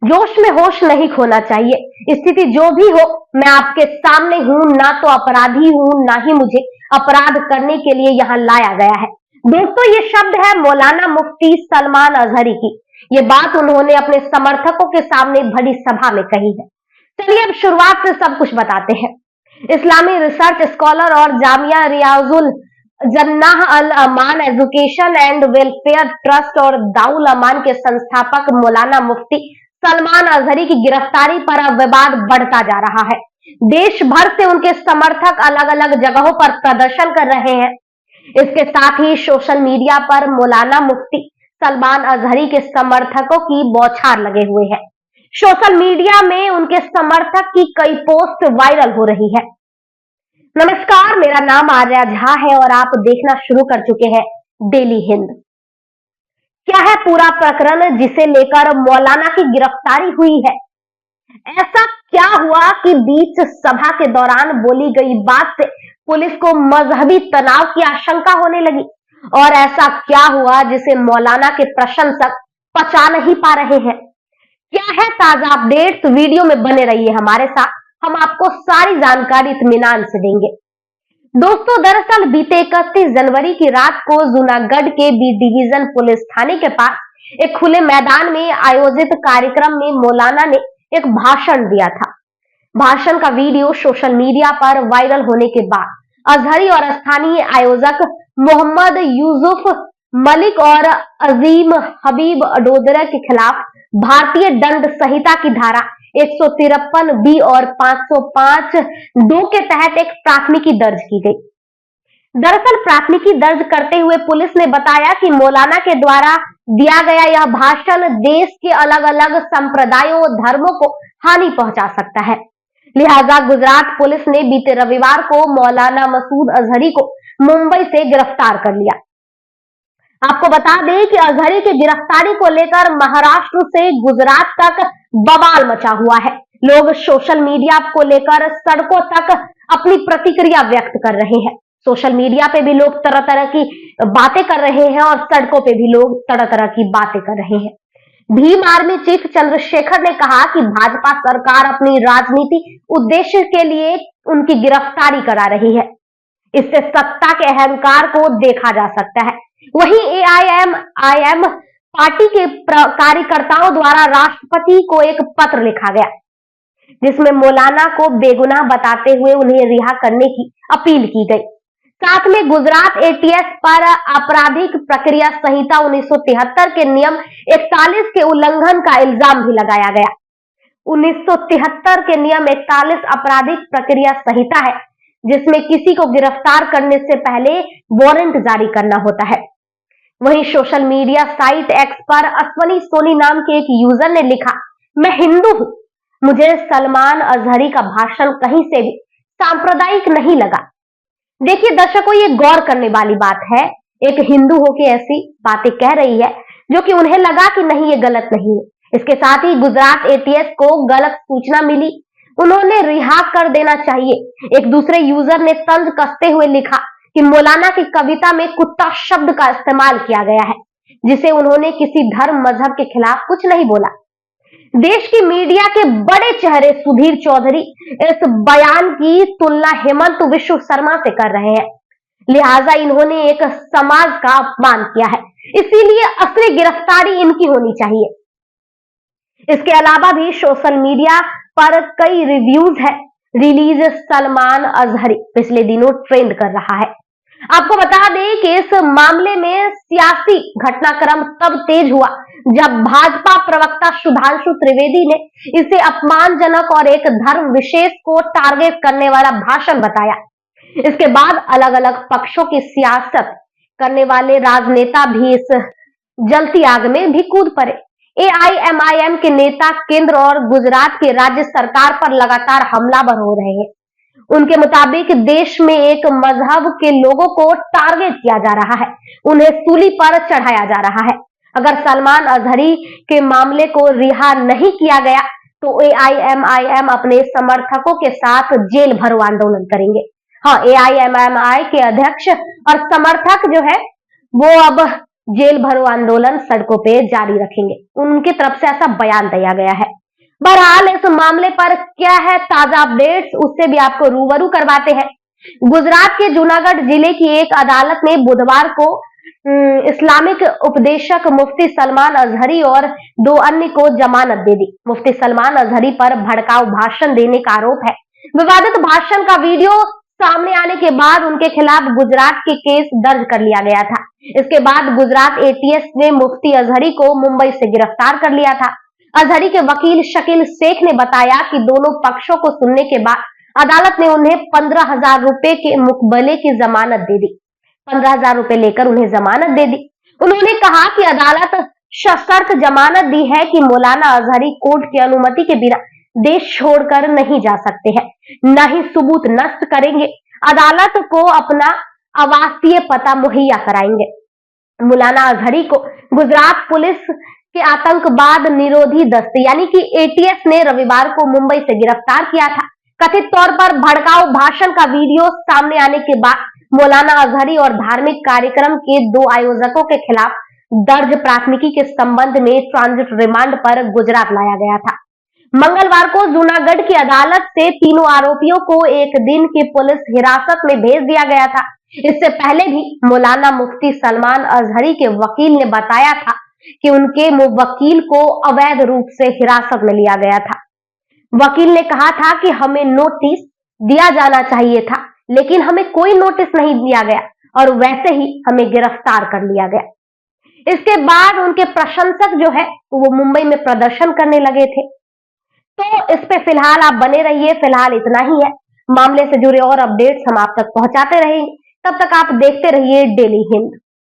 जोश में होश नहीं खोना चाहिए। स्थिति जो भी हो, मैं आपके सामने हूँ, ना तो अपराधी हूँ, ना ही मुझे अपराध करने के लिए यहाँ लाया गया है। दोस्तों, ये शब्द है मौलाना मुफ्ती सलमान अजहरी की। ये बात उन्होंने अपने समर्थकों के सामने भरी सभा में कही है। चलिए अब शुरुआत से सब कुछ बताते हैं। इस्लामी रिसर्च स्कॉलर और जामिया रियाजुल जन्नाह अल अमान एजुकेशन एंड वेलफेयर ट्रस्ट और दाउल अमान के संस्थापक मौलाना मुफ्ती सलमान अजहरी की गिरफ्तारी पर अब विवाद बढ़ता जा रहा है। देश भर से उनके समर्थक अलग अलग जगहों पर प्रदर्शन कर रहे हैं। इसके साथ ही सोशल मीडिया पर मौलाना मुफ्ती सलमान अजहरी के समर्थकों की बौछार लगे हुए हैं। सोशल मीडिया में उनके समर्थक की कई पोस्ट वायरल हो रही है। नमस्कार, मेरा नाम आर्या झा है और आप देखना शुरू कर चुके हैं डेली हिंद। क्या है पूरा प्रकरण जिसे लेकर मौलाना की गिरफ्तारी हुई है? ऐसा क्या हुआ कि बीच सभा के दौरान बोली गई बात से पुलिस को मजहबी तनाव की आशंका होने लगी? और ऐसा क्या हुआ जिसे मौलाना के प्रशंसक पचा नहीं पा रहे हैं? क्या है ताजा अपडेट्स? वीडियो में बने रहिए हमारे साथ, हम आपको सारी जानकारी इत्मीनान से देंगे। दोस्तों, दरअसल बीते 31 जनवरी की रात को जूनागढ़ के बी डिवीजन पुलिस थाने के पास एक खुले मैदान में आयोजित कार्यक्रम में मौलाना ने एक भाषण दिया था। भाषण का वीडियो सोशल मीडिया पर वायरल होने के बाद अजहरी और स्थानीय आयोजक मोहम्मद यूसुफ मलिक और अजीम हबीब अडोदरा के खिलाफ भारतीय दंड संहिता की धारा 153 बी और 505 दो के तहत एक प्राथमिकी दर्ज की गई। दरअसल प्राथमिकी दर्ज करते हुए पुलिस ने बताया कि मौलाना के द्वारा दिया गया यह भाषण देश के अलग अलग संप्रदायों और धर्मों को हानि पहुंचा सकता है। लिहाजा गुजरात पुलिस ने बीते रविवार को मौलाना मसूद अजहरी को मुंबई से गिरफ्तार कर लिया। आपको बता दें कि अजहरी की गिरफ्तारी को लेकर महाराष्ट्र से गुजरात तक बवाल मचा हुआ है। लोग सोशल मीडिया को लेकर सड़कों तक अपनी प्रतिक्रिया व्यक्त कर रहे हैं। सोशल मीडिया पे भी लोग तरह तरह की बातें कर रहे हैं और सड़कों पे भी लोग तरह तरह की बातें कर रहे हैं। भीम आर्मी चीफ चंद्रशेखर ने कहा कि भाजपा सरकार अपनी राजनीति उद्देश्य के लिए उनकी गिरफ्तारी करा रही है। इससे सत्ता के अहंकार को देखा जा सकता है। वहीं एआईएमआईएम पार्टी के कार्यकर्ताओं द्वारा राष्ट्रपति को एक पत्र लिखा गया, जिसमें मौलाना को बेगुनाह बताते हुए उन्हें रिहा करने की अपील की गई। साथ में गुजरात एटीएस पर आपराधिक प्रक्रिया संहिता 1973 के नियम 41 के उल्लंघन का इल्जाम भी लगाया गया। 1973 के नियम 41 आपराधिक प्रक्रिया संहिता है, जिसमें किसी को गिरफ्तार करने से पहले वारंट जारी करना होता है। वहीं सोशल मीडिया साइट एक्स पर अश्वनी सोनी नाम के एक यूजर ने लिखा, मैं हिंदू हूं, मुझे सलमान अजहरी का भाषण कहीं से भी सांप्रदायिक नहीं लगा। देखिए दर्शकों, ये गौर करने वाली बात है। एक हिंदू होके ऐसी बातें कह रही है जो कि उन्हें लगा कि नहीं, ये गलत नहीं है। इसके साथ ही गुजरात एटीएस को गलत सूचना मिली, उन्होंने रिहा कर देना चाहिए। एक दूसरे यूजर ने तंज कसते हुए लिखा कि मौलाना की कविता में कुत्ता शब्द का इस्तेमाल किया गया है, जिसे उन्होंने किसी धर्म मजहब के खिलाफ कुछ नहीं बोला। देश की मीडिया के बड़े चेहरे सुधीर चौधरी इस बयान की तुलना हेमंत विश्व शर्मा से कर रहे हैं। लिहाजा इन्होंने एक समाज का अपमान किया है, इसीलिए असली गिरफ्तारी इनकी होनी चाहिए। इसके अलावा भी सोशल मीडिया पर कई रिव्यूज है। रिलीज सलमान अजहरी पिछले दिनों ट्रेंड कर रहा है। आपको बता दें कि इस मामले में सियासी घटनाक्रम तब तेज हुआ जब भाजपा प्रवक्ता सुधांशु त्रिवेदी ने इसे अपमानजनक और एक धर्म विशेष को टारगेट करने वाला भाषण बताया। इसके बाद अलग अलग पक्षों की सियासत करने वाले राजनेता भी इस जलती आग में भी कूद पड़े। एआईएमआईएम के नेता केंद्र और गुजरात की राज्य सरकार पर लगातार हमलावर हो रहे हैं। उनके मुताबिक देश में एक मजहब के लोगों को टारगेट किया जा रहा है, उन्हें सूली पर चढ़ाया जा रहा है। अगर सलमान अजहरी के मामले को रिहा नहीं किया गया तो एआईएमआईएम अपने समर्थकों के साथ जेल भरो आंदोलन करेंगे। हाँ, एआईएमआईएम के अध्यक्ष और समर्थक जो है वो अब जेल भरो आंदोलन सड़कों पे जारी रखेंगे। उनकी तरफ से ऐसा बयान दिया गया है। बहरहाल इस मामले पर क्या है ताजा अपडेट्स, उससे भी आपको रूबरू करवाते हैं। गुजरात के जूनागढ़ जिले की एक अदालत ने बुधवार को इस्लामिक उपदेशक मुफ्ती सलमान अजहरी और 2 अन्य को जमानत दे दी। मुफ्ती सलमान अजहरी पर भड़काऊ भाषण देने का आरोप है। विवादित भाषण का वीडियो सामने आने के बाद उनके खिलाफ गुजरात के केस दर्ज कर लिया गया था। इसके बाद गुजरात एटीएस ने मुफ्ती अजहरी को मुंबई से गिरफ्तार कर लिया था। अजहरी के वकील शकील शेख ने बताया कि दोनों पक्षों को सुनने के बाद अदालत ने उन्हें 15,000 रुपए के मुकबले की जमानत दे दी। 15,000 रुपए लेकर उन्हें जमानत दे दी। उन्होंने कहा कि अदालत सशर्त जमानत दी है कि मौलाना अजहरी कोर्ट की अनुमति के बिना देश छोड़कर नहीं जा सकते हैं, न ही सबूत नष्ट करेंगे, अदालत को अपना आवासीय पता मुहैया कराएंगे। मौलाना अजहरी को गुजरात पुलिस के आतंकवाद निरोधी दस्ते यानी कि एटीएस ने रविवार को मुंबई से गिरफ्तार किया था। कथित तौर पर भड़काऊ भाषण का वीडियो सामने आने के बाद मौलाना अजहरी और धार्मिक कार्यक्रम के 2 आयोजकों के खिलाफ दर्ज प्राथमिकी के संबंध में ट्रांजिट रिमांड पर गुजरात लाया गया था। मंगलवार को जूनागढ़ की अदालत से तीनों आरोपियों को एक दिन की पुलिस हिरासत में भेज दिया गया था। इससे पहले भी मौलाना मुफ्ती सलमान अजहरी के वकील ने बताया था कि उनके वकील को अवैध रूप से हिरासत में लिया गया था। वकील ने कहा था कि हमें नोटिस दिया जाना चाहिए था, लेकिन हमें कोई नोटिस नहीं दिया गया और वैसे ही हमें गिरफ्तार कर लिया गया। इसके बाद उनके प्रशंसक जो है वो मुंबई में प्रदर्शन करने लगे थे। तो इस पे फिलहाल आप बने रहिए, फिलहाल इतना ही है। मामले से जुड़े और अपडेट्स हम आप तक पहुंचाते रहेंगे। तब तक आप देखते रहिए डेली हिंद।